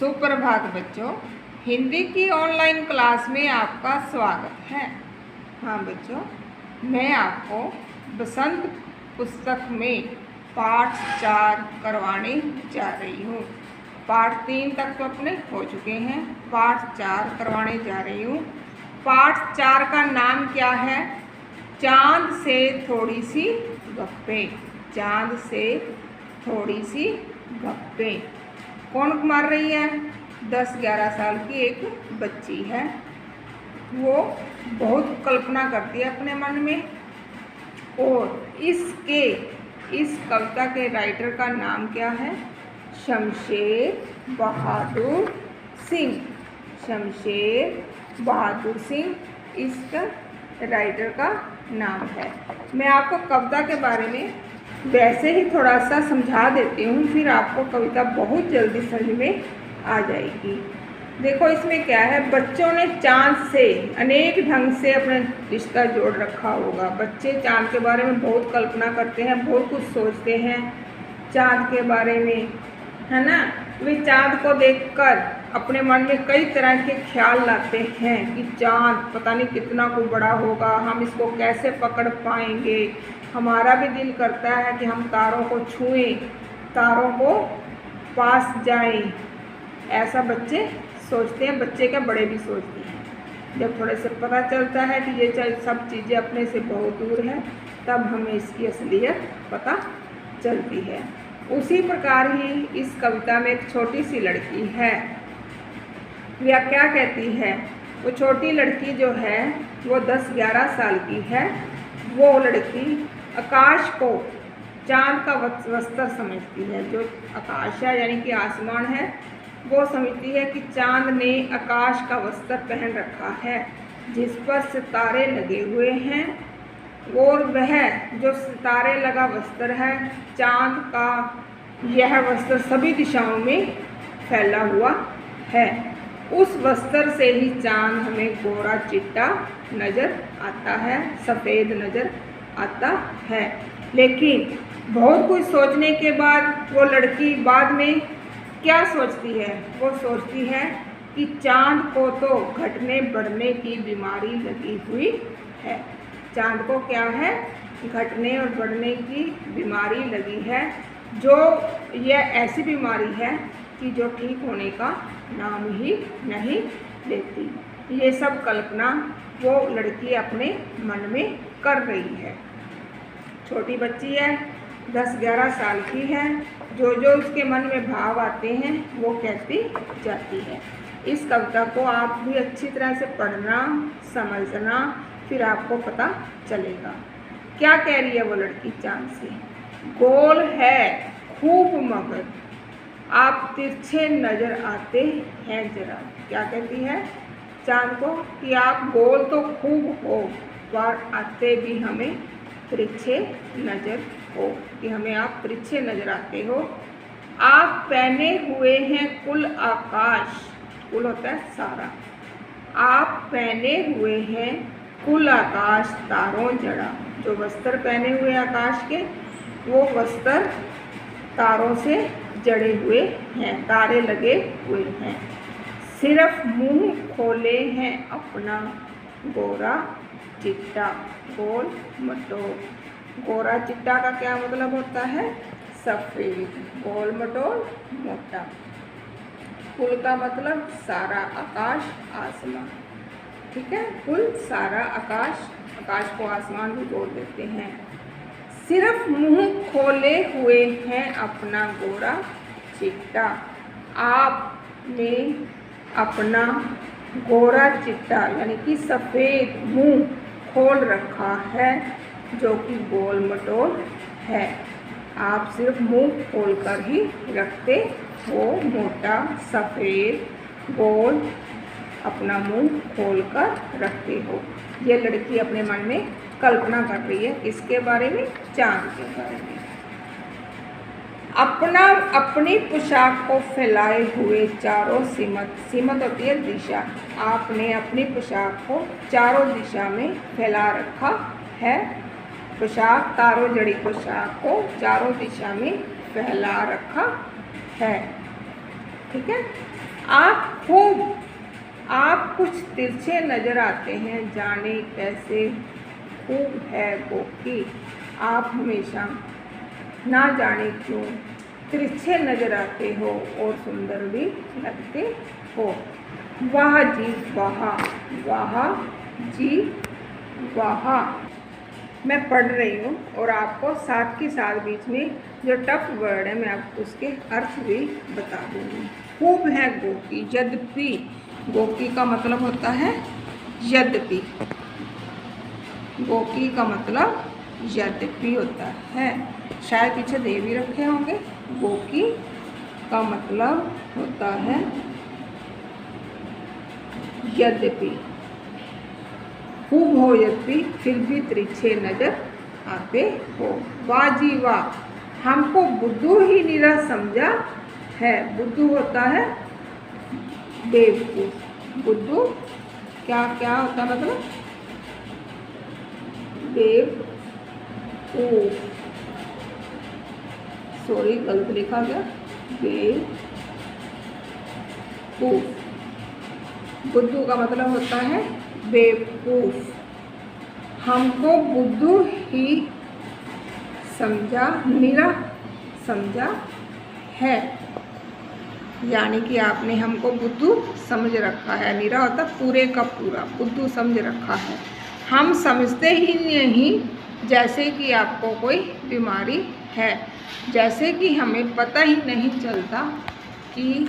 सुप्रभात बच्चों, हिंदी की ऑनलाइन क्लास में आपका स्वागत है। हाँ बच्चों, मैं आपको बसंत पुस्तक में पाठ 4 करवाने जा रही हूँ। पाठ 3 तक तो अपने हो चुके हैं, पाठ 4 करवाने जा रही हूँ। पाठ 4 का नाम क्या है? चांद से थोड़ी सी गप्पें। चांद से थोड़ी सी गप्पें। कौन मार रही है? 10-11 साल की एक बच्ची है। वो बहुत कल्पना करती है अपने मन में। और इस कविता के राइटर का नाम क्या है? शमशेर बहादुर सिंह। शमशेर बहादुर सिंह इसका राइटर का नाम है। मैं आपको कविता के बारे में वैसे ही थोड़ा सा समझा देती हूँ, फिर आपको कविता बहुत जल्दी समझ में आ जाएगी। देखो इसमें क्या है, बच्चों ने चांद से अनेक ढंग से अपना रिश्ता जोड़ रखा होगा। बच्चे चांद के बारे में बहुत कल्पना करते हैं, बहुत कुछ सोचते हैं चांद के बारे में, है ना। वे चांद को देखकर अपने मन में कई तरह के ख्याल लाते हैं कि चांद पता नहीं कितना को बड़ा होगा, हम इसको कैसे पकड़ पाएंगे। हमारा भी दिल करता है कि हम तारों को छुएं, तारों को पास जाएं। ऐसा बच्चे सोचते हैं, बच्चे क्या बड़े भी सोचते हैं। जब थोड़े से पता चलता है कि ये सब चीज़ें अपने से बहुत दूर है, तब हमें इसकी असलियत पता चलती है। उसी प्रकार ही इस कविता में एक छोटी सी लड़की है। वह क्या कहती है? वो छोटी लड़की जो है वो 10-11 साल की है। वो लड़की आकाश को चांद का वस्त्र समझती है। जो आकाश है यानी कि आसमान है, वो समझती है कि चांद ने आकाश का वस्त्र पहन रखा है जिस पर सितारे लगे हुए हैं। और वह जो सितारे लगा वस्त्र है, चांद का यह वस्त्र सभी दिशाओं में फैला हुआ है। उस वस्त्र से ही चांद हमें गोरा चिट्टा नज़र आता है, सफ़ेद नज़र आता है। लेकिन बहुत कुछ सोचने के बाद वो लड़की बाद में क्या सोचती है? वो सोचती है कि चांद को तो घटने बढ़ने की बीमारी लगी हुई है। चांद को क्या है? घटने और बढ़ने की बीमारी लगी है, जो यह ऐसी बीमारी है कि जो ठीक होने का नाम ही नहीं लेती। ये सब कल्पना वो लड़की अपने मन में कर रही है। छोटी बच्ची है, 10-11 साल की है। जो जो उसके मन में भाव आते हैं वो कहती जाती है। इस कविता को आप भी अच्छी तरह से पढ़ना, समझना, फिर आपको पता चलेगा। क्या कह रही है वो लड़की चांद से? गोल है खूब मगर आप तिरछे नज़र आते हैं जरा। क्या कहती है चांद को? कि आप गोल तो खूब हो, पर आते भी हमें तिरछे नज़र हो, कि हमें आप तिरछे नज़र आते हो। आप पहने हुए हैं कुल आकाश, कुल होता है सारा। आप पहने हुए हैं कुल आकाश तारों जड़ा। जो वस्त्र पहने हुए आकाश के, वो वस्त्र तारों से जड़े हुए हैं, तारे लगे हुए हैं। सिर्फ मुंह खोले हैं अपना गोरा चिट्टा गोल मटोल। गोरा चिट्टा का क्या मतलब होता है? सफ़ेद, गोल मटोल मोटा। कुल का मतलब सारा, आकाश आसमान, ठीक है। कुल सारा आकाश, आकाश को आसमान भी बोल देते हैं। सिर्फ मुंह खोले हुए हैं अपना गोरा चिट्टा। आपने अपना गोरा चिट्टा यानी कि सफ़ेद मुंह खोल रखा है, जो कि गोल मटोल है। आप सिर्फ मुंह खोल कर ही रखते हो, मोटा, सफ़ेद, गोल, अपना मुंह खोल कर रखते हो। ये लड़की अपने मन में कल्पना कर रही है। इसके बारे में? चांद के बारे में। अपनी पोशाक को फैलाए हुए चारों सीमत होती है दिशा। आपने अपनी पोशाक को चारों दिशा में फैला रखा है। पोशाक, तारों जड़ी पोशाक को चारों दिशा में फैला रखा है, ठीक है। आप कुछ तिरछे नजर आते हैं, जाने कैसे खूब है गोकी। आप हमेशा ना जाने क्यों तिरछे नजर आते हो और सुंदर भी लगते हो। वाह जी वाह, वाह जी वाह। मैं पढ़ रही हूँ और आपको साथ के साथ बीच में जो टफ वर्ड है मैं आपको उसके अर्थ भी बता दूँगी। खूब है गोकी, यद्यपि। गोकी का मतलब होता है यद्यपि। गोकी का मतलब यद्यपि होता है। शायद पीछे दे भी रखे होंगे। गोकी का मतलब होता है यद्यपि। खूब हो यद्यपि, फिर भी तिरछे नजर आते हो। वाह जी वाह, हमको बुद्धू ही निरा समझा है। बुद्धू होता है बेवकूफ। बुद्धू क्या क्या होता है मतलब बेवकूफ। सॉरी गलत लिखा गया, बेवकूफ। बुद्धू का मतलब होता है बेवकूफ। हमको बुद्धू ही समझा, निरा समझा है, यानी कि आपने हमको बुद्धू समझ रखा है। निरा होता पूरे का पूरा, बुद्धू समझ रखा है। हम समझते ही नहीं जैसे कि आपको कोई बीमारी है, जैसे कि हमें पता ही नहीं चलता कि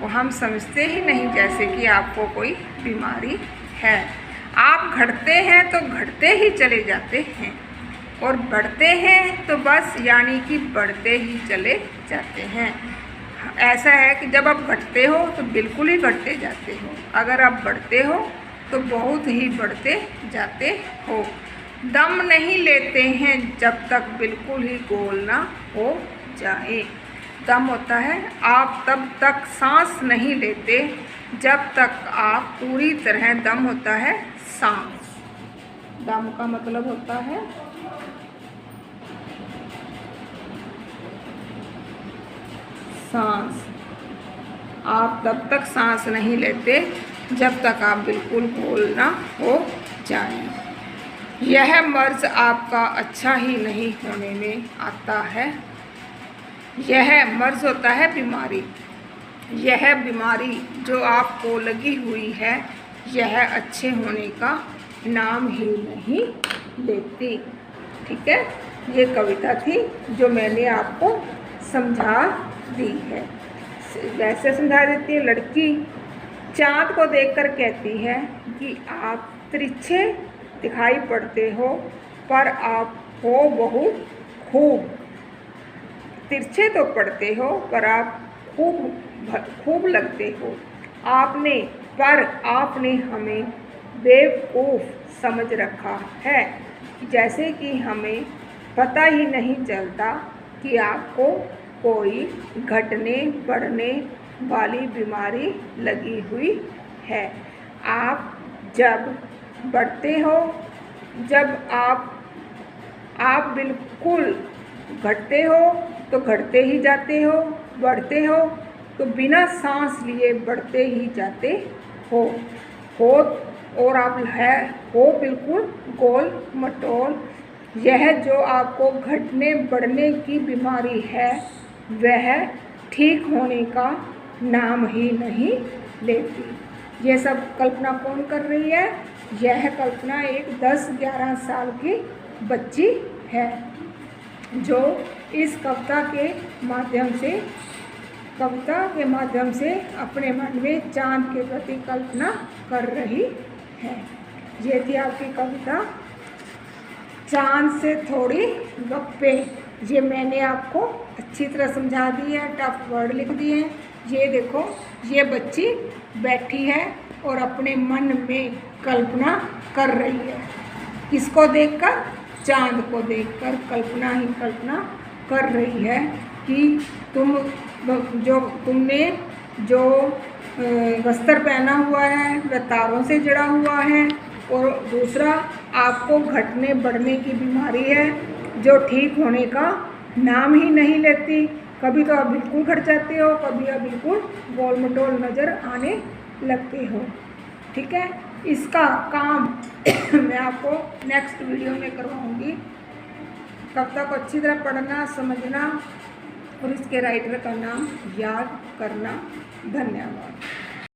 हम समझते ही नहीं जैसे कि आपको कोई बीमारी है। आप घटते हैं तो घटते ही चले जाते हैं और बढ़ते हैं तो बस यानी कि बढ़ते ही चले जाते हैं। ऐसा है कि जब आप घटते हो तो बिल्कुल ही घटते जाते हो, अगर आप बढ़ते हो तो बहुत ही बढ़ते जाते हो। दम नहीं लेते हैं जब तक बिल्कुल ही गोल ना हो जाए। दम होता है आप तब तक सांस नहीं लेते जब तक आप पूरी तरह, दम होता है सांस। दम का मतलब होता है सांस। आप तब तक सांस नहीं लेते जब तक आप बिल्कुल गोल ना हो जाए। यह मर्ज आपका अच्छा ही नहीं होने में आता है। यह मर्ज होता है बीमारी। यह बीमारी जो आपको लगी हुई है, यह अच्छे होने का नाम ही नहीं लेती। ठीक है, ये कविता थी जो मैंने आपको समझा दी है। वैसे समझा देती है। लड़की चाँद को देखकर कहती है कि आप तिरछे दिखाई पड़ते हो पर आप हो बहुत खूब। तिरछे तो पड़ते हो पर आप खूब लगते हो। आपने हमें बेवकूफ़ समझ रखा है, जैसे कि हमें पता ही नहीं चलता कि आपको कोई घटने बढ़ने वाली बीमारी लगी हुई है। आप जब बढ़ते हो, जब आप बिल्कुल घटते हो तो घटते ही जाते हो, बढ़ते हो तो बिना सांस लिए बढ़ते ही जाते हो और आप हो बिल्कुल गोल मटोल। यह जो आपको घटने बढ़ने की बीमारी है, वह ठीक होने का नाम ही नहीं लेती। ये सब कल्पना कौन कर रही है? यह कल्पना एक 10-11 साल की बच्ची है जो इस कविता के माध्यम से अपने मन में चाँद के प्रति कल्पना कर रही है। ये थी आपकी कविता चाँद से थोड़ी गप्पें। ये मैंने आपको अच्छी तरह समझा दी है, टफ वर्ड लिख दिए हैं। ये देखो, ये बच्ची बैठी है और अपने मन में कल्पना कर रही है। किसको देखकर? चाँद को देखकर कल्पना ही कल्पना कर रही है कि तुमने जो वस्त्र पहना हुआ है वह तारों से जड़ा हुआ है, और दूसरा आपको घटने बढ़ने की बीमारी है जो ठीक होने का नाम ही नहीं लेती। कभी तो आप बिल्कुल घट जाते हो, कभी आप बिल्कुल गोल मटोल नज़र आने लगते हो। ठीक है, इसका काम मैं आपको नेक्स्ट वीडियो में करवाऊँगी। तब तक अच्छी तरह पढ़ना, समझना और इसके राइटर का नाम याद करना। धन्यवाद।